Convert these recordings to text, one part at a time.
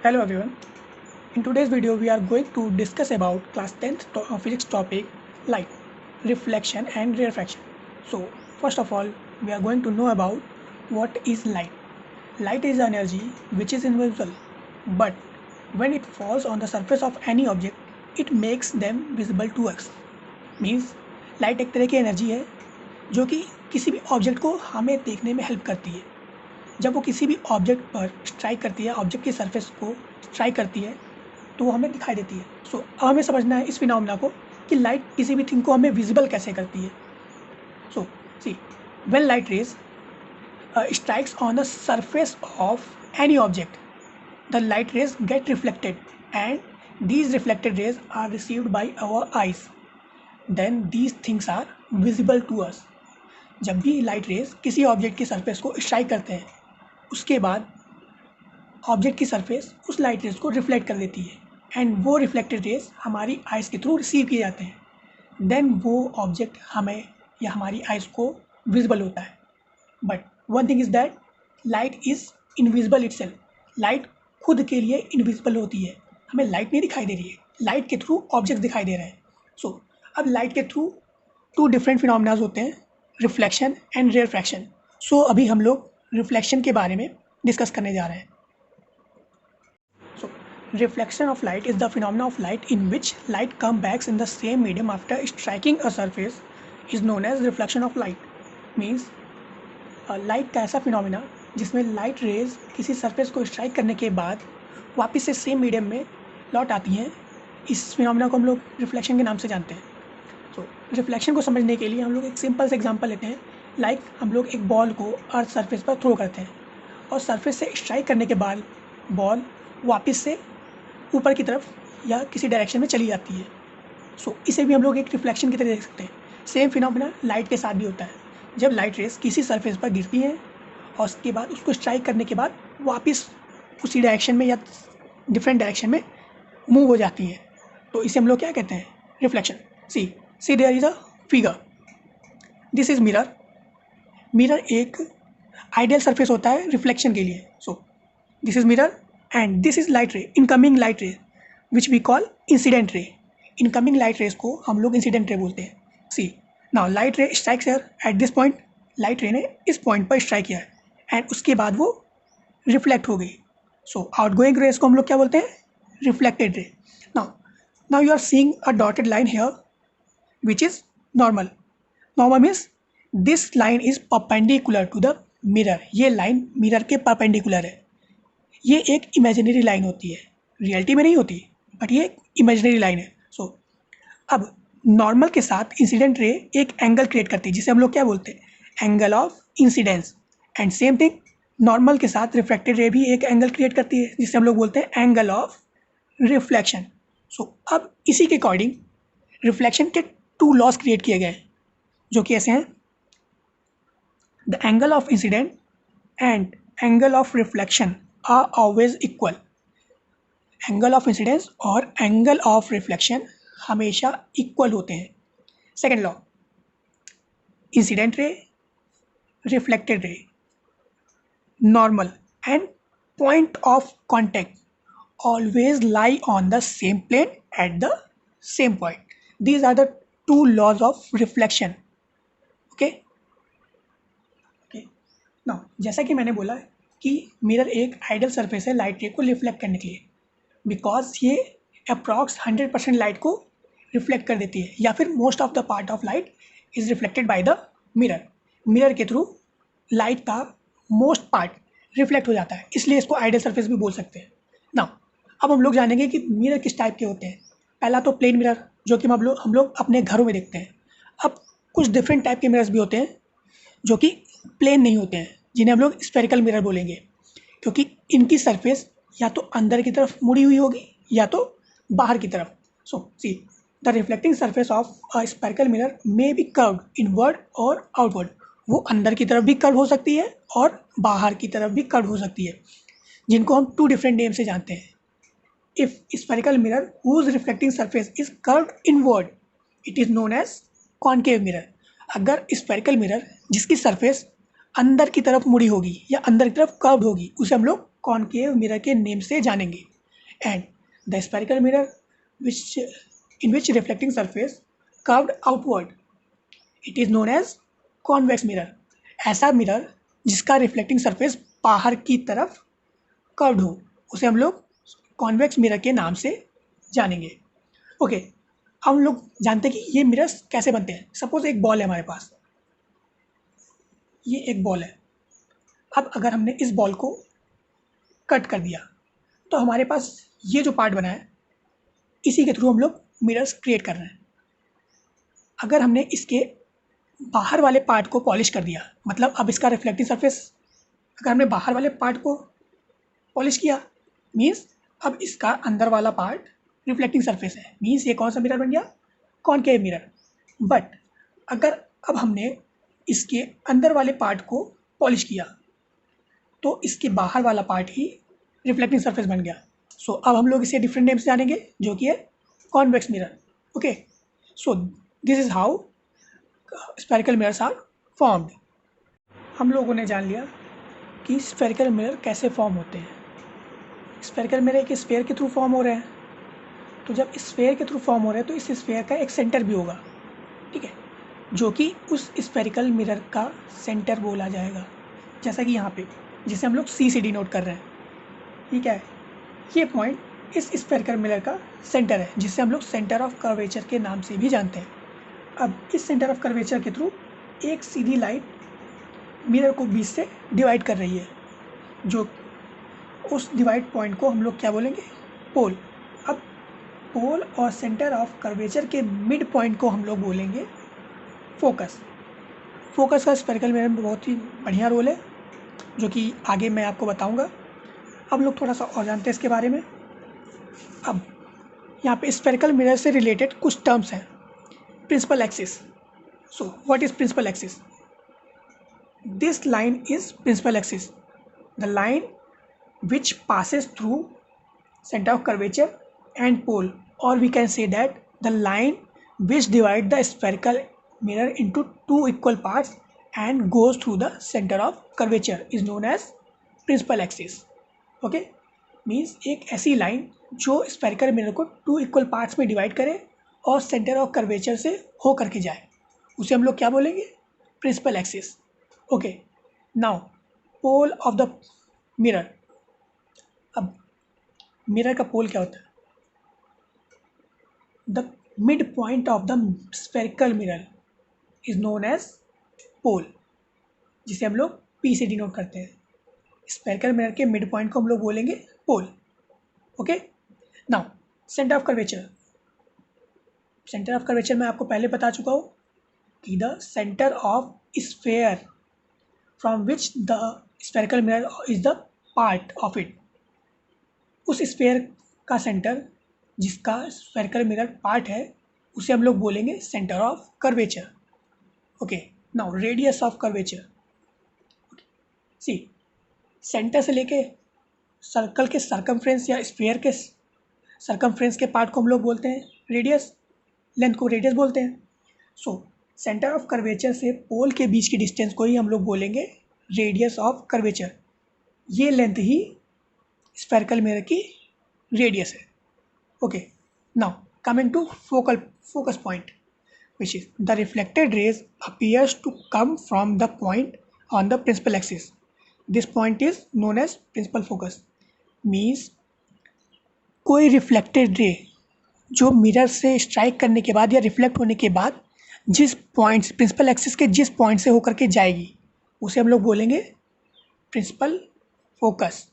Hello everyone. In today's video we are going to discuss about class 10th physics topic light, reflection and refraction. So first of all we are going to know about what is light. Light is energy which is invisible, but when it falls on the surface of any object it makes them visible to us. Means light एक तरह की energy है जो कि किसी भी object को हमें देखने में हेल्प करती है। जब वो किसी भी ऑब्जेक्ट पर स्ट्राइक करती है, ऑब्जेक्ट की सरफेस को स्ट्राइक करती है तो वो हमें दिखाई देती है। सो अब हमें समझना है इस फिनोमेना को कि लाइट किसी भी थिंग को हमें विजिबल कैसे करती है। So see when light rays strikes on the surface of any object, the light rays get reflected and these reflected rays are received by our eyes, then these things are visible to us. जब भी light rays किसी object की surface को strike करते हैं उसके बाद object की सरफेस उस लाइट रेज को रिफ्लेक्ट कर देती है एंड वो रिफ्लेक्टेड रेज हमारी आइज़ के थ्रू रिसीव किए जाते हैं। देन वो ऑब्जेक्ट हमें या हमारी आइज़ को विजिबल होता है। But one thing is that light is invisible itself. Light खुद के लिए इनविजिबल होती है, हमें लाइट नहीं दिखाई दे रही है, लाइट के थ्रू ऑब्जेक्ट दिखाई दे रहे हैं। सो अब लाइट के थ्रू टू डिफरेंट फिनोमेनाज होते हैं, रिफ्लेक्शन एंड रिफ्रैक्शन। सो अभी हम लोग रिफ्लेक्शन के बारे में डिस्कस करने जा रहे हैं। So reflection of light is the phenomena of light in which light come backs in the same medium after striking a surface is known as reflection of light. Means light का ऐसा phenomena जिसमें light rays किसी surface को strike करने के बाद वापस से सेम मीडियम में लौट आती हैं, इस फिनोमेना को हम लोग रिफ्लेक्शन के नाम से जानते हैं। तो रिफ्लेक्शन को समझने के लिए हम लोग एक सिंपल से एग्जांपल लेते हैं। लाइक हम लोग एक बॉल को अर्थ सरफेस पर थ्रो करते हैं और सरफेस से स्ट्राइक करने के बाद बॉल वापस से ऊपर की तरफ या किसी डायरेक्शन में चली जाती है। सो इसे भी हम लोग एक रिफ्लेक्शन की तरह देख सकते हैं। सेम फिनोमेना लाइट के साथ भी होता है। जब लाइट रेस किसी सरफेस पर गिरती हैं और उसके बाद उसको स्ट्राइक करने के बाद वापस उसी डायरेक्शन में या डिफरेंट डायरेक्शन में मूव हो जाती है, तो इसे हम लोग क्या कहते हैं? Reflection. See there is a figure, this is mirror. Mirror एक आइडियल सरफेस होता है रिफ्लेक्शन के लिए। So this is mirror and this is light ray, incoming light ray which we call incident ray. Incoming light rays को हम लोग incident ray बोलते हैं। See now light ray strikes here at this point. Light ray ने इस point पर strike किया है एंड उसके बाद वो रिफ्लेक्ट हो गई। सो आउटगोइंग रेस को हम लोग क्या बोलते हैं? Reflected ray. Now you are seeing a dotted line here which is normal. Normal means this line is perpendicular to the mirror. ये लाइन मिरर के परपेंडिकुलर है। ये एक इमेजिनरी लाइन होती है, रियलिटी में नहीं होती, बट ये इमेजिनरी लाइन है। सो अब नॉर्मल के साथ इंसिडेंट रे एक एंगल क्रिएट करती है जिसे हम लोग क्या बोलते हैं? Angle of incidence. And same thing normal के साथ रिफ्लेक्टेड रे भी एक एंगल क्रिएट करती है जिसे हम लोग बोलते हैं एंगल ऑफ रिफ्लेक्शन। सो अब इसी के अकॉर्डिंग रिफ्लेक्शन के टू लॉज क्रिएट किए गए जो कि ऐसे हैं: the angle of incident and angle of reflection are always equal. Angle of incidence और एंगल ऑफ रिफ्लेक्शन हमेशा इक्वल होते हैं। Second law, incident ray, reflected ray, normal and point of contact always lie on the same plane at the same point. These are the two laws of reflection. Okay. Now जैसा कि मैंने बोला कि mirror एक ideal surface है light रे को reflect करने के लिए, बिकॉज ये अप्रॉक्स 100% लाइट को रिफ्लेक्ट कर देती है, या फिर most of the part of light is reflected by the mirror. Mirror के थ्रू लाइट का मोस्ट पार्ट रिफ्लेक्ट हो जाता है, इसलिए इसको आइडियल सरफेस भी बोल सकते हैं। नाउ अब हम लोग जानेंगे कि मिरर किस टाइप के होते हैं। पहला तो प्लेन मिरर जो कि हम लोग अपने घरों में देखते हैं। अब कुछ डिफरेंट टाइप के मिरर्स भी होते हैं जो कि प्लेन नहीं होते हैं, जिन्हें हम लोग स्फेरिकल मिरर बोलेंगे, क्योंकि इनकी सरफेस या तो अंदर की तरफ मुड़ी हुई होगी या तो बाहर की तरफ। So see the reflecting surface of a spherical mirror may be curved inward और आउटवर्ड। वो अंदर की तरफ भी कर्व हो सकती है और बाहर की तरफ भी कर्व हो सकती है, जिनको हम टू डिफरेंट नेम से जानते हैं। If spherical mirror whose reflecting surface is curved inward, it is known as concave mirror. अगर स्फेरिकल मिरर जिसकी सरफेस अंदर की तरफ मुड़ी होगी या अंदर की तरफ कर्व्ड होगी, उसे हम लोग कॉनकेव मिरर के नेम से जानेंगे। And the spherical mirror in which reflecting surface curved outward, it is known as convex mirror. ऐसा मिरर जिसका रिफ्लेक्टिंग सरफेस बाहर की तरफ कर्व्ड हो, उसे हम लोग कॉन्वेक्स मिरर के नाम से जानेंगे। ओके, हम लोग जानते हैं कि ये मिरर्स कैसे बनते हैं। सपोज एक बॉल है हमारे पास, ये एक बॉल है। अब अगर हमने इस बॉल को कट कर दिया तो हमारे पास ये जो पार्ट बना है, इसी के थ्रू हम लोग मिरर्स क्रिएट कर रहे हैं। अगर हमने इसके बाहर वाले पार्ट को पॉलिश कर दिया, मतलब अब इसका रिफ्लेक्टिंग सरफेस, अगर हमने बाहर वाले पार्ट को पॉलिश किया, मीन्स अब इसका अंदर वाला पार्ट रिफ्लेक्टिंग सरफेस है, मीन्स ये कौन सा मिरर बन गया, कॉनकेव मिरर। बट अगर अब हमने इसके अंदर वाले पार्ट को पॉलिश किया तो इसके बाहर वाला पार्ट ही रिफ्लेक्टिंग सरफेस बन गया। सो अब हम लोग इसे डिफरेंट नेम से जानेंगे, जो कि है convex mirror. Okay, so this is how spherical mirrors are formed. हम लोगों ने जान लिया कि स्फेरिकल मिरर कैसे फॉर्म होते हैं। स्फेरिकल मिरर एक स्फेयर के थ्रू फॉर्म हो रहे हैं, तो जब स्फेयर के थ्रू फॉर्म हो रहे हैं तो इस स्फेयर का एक सेंटर भी होगा, ठीक है, जो कि उस स्फेरिकल मिरर का सेंटर बोला जाएगा। जैसा कि यहाँ पे, जिसे हम लोग सी से डिनोट कर रहे हैं, ठीक है, ये पॉइंट इस स्फेरिकल मिरर का सेंटर है, जिसे हम लोग सेंटर ऑफ कर्वेचर के नाम से भी जानते हैं। अब इस सेंटर ऑफ कर्वेचर के थ्रू एक सीधी लाइन मिरर को बीच से डिवाइड कर रही है, जो उस डिवाइड पॉइंट को हम लोग क्या बोलेंगे, पोल। अब पोल और सेंटर ऑफ कर्वेचर के मिड पॉइंट को हम लोग बोलेंगे फोकस। फोकस का स्फेरिकल मिरर में बहुत ही बढ़िया रोल है, जो कि आगे मैं आपको बताऊंगा। अब लोग थोड़ा सा और जानते हैं इसके बारे में। अब यहाँ पे स्फेरिकल मिरर से रिलेटेड कुछ टर्म्स हैं। Principal axis. So what is principal axis? This line is principal axis, the line which passes through center of curvature and pole, or we can say that the line which divide the spherical mirror into two equal parts and goes through the center of curvature is known as principal axis. Okay, means एक ऐसी line जो spherical mirror को two equal parts में divide करे और centre of curvature से हो करके जाए, उसे हम लोग क्या बोलेंगे, principal axis. Okay, now pole of the mirror. अब मिरर का पोल क्या होता है? The mid point of the spherical mirror is known as pole, जिसे हम लोग पी से डिनोट करते हैं। स्फेरिकल मिरर के मिड पॉइंट को हम लोग बोलेंगे pole. Okay, now centre of curvature. Centre of curvature मैं आपको पहले बता चुका हूँ कि the centre of sphere from which the spherical mirror is the part of it. उस स्फेयर का सेंटर जिसका स्फेरिकल मिरर पार्ट है, उसे हम लोग बोलेंगे centre of curvature. Okay, now radius of curvature. C, centre से लेके सर्कल के सर्कमफ्रेंस या स्फेयर के सर्कमफ्रेंस के पार्ट को हम लोग बोलते हैं रेडियस, लेंथ को रेडियस बोलते हैं। सो सेंटर ऑफ कर्वेचर से पोल के बीच की डिस्टेंस को ही हम लोग बोलेंगे रेडियस ऑफ कर्वेचर। ये लेंथ ही स्फेरिकल मिरर की रेडियस है। Okay, now coming to focus point, which is the reflected rays appears to come from the point on the principal axis. This point is known as principal focus. Means कोई reflected ray जो mirror से strike करने के बाद या reflect होने के बाद जिस पॉइंट, प्रिंसिपल एक्सिस के जिस पॉइंट से होकर के जाएगी, उसे हम लोग बोलेंगे principal focus.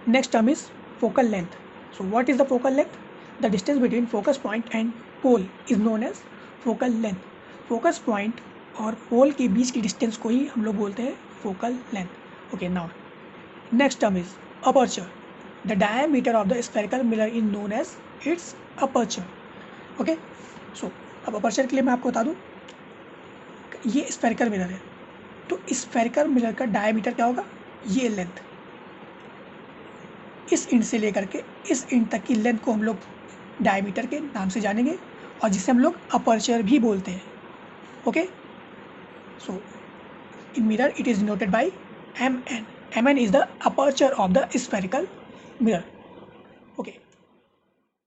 Next term is focal length. So what is the focal length? The distance between focus point and pole is known as focal length. Focus point और pole के बीच की distance को ही हम लोग बोलते हैं focal length. Okay, now next term is aperture. The diameter of the spherical mirror is known as its aperture. Okay, so अब aperture के लिए मैं आपको बता दूँ, ये spherical mirror है, तो spherical mirror का diameter क्या होगा, ये length, इस इंच से लेकर के इस इंच तक की लेंथ को हम लोग डायमीटर के नाम से जानेंगे, और जिसे हम लोग अपर्चर भी बोलते हैं। Okay, so in mirror it is denoted by M N. Mn is the aperture of the spherical mirror. Okay,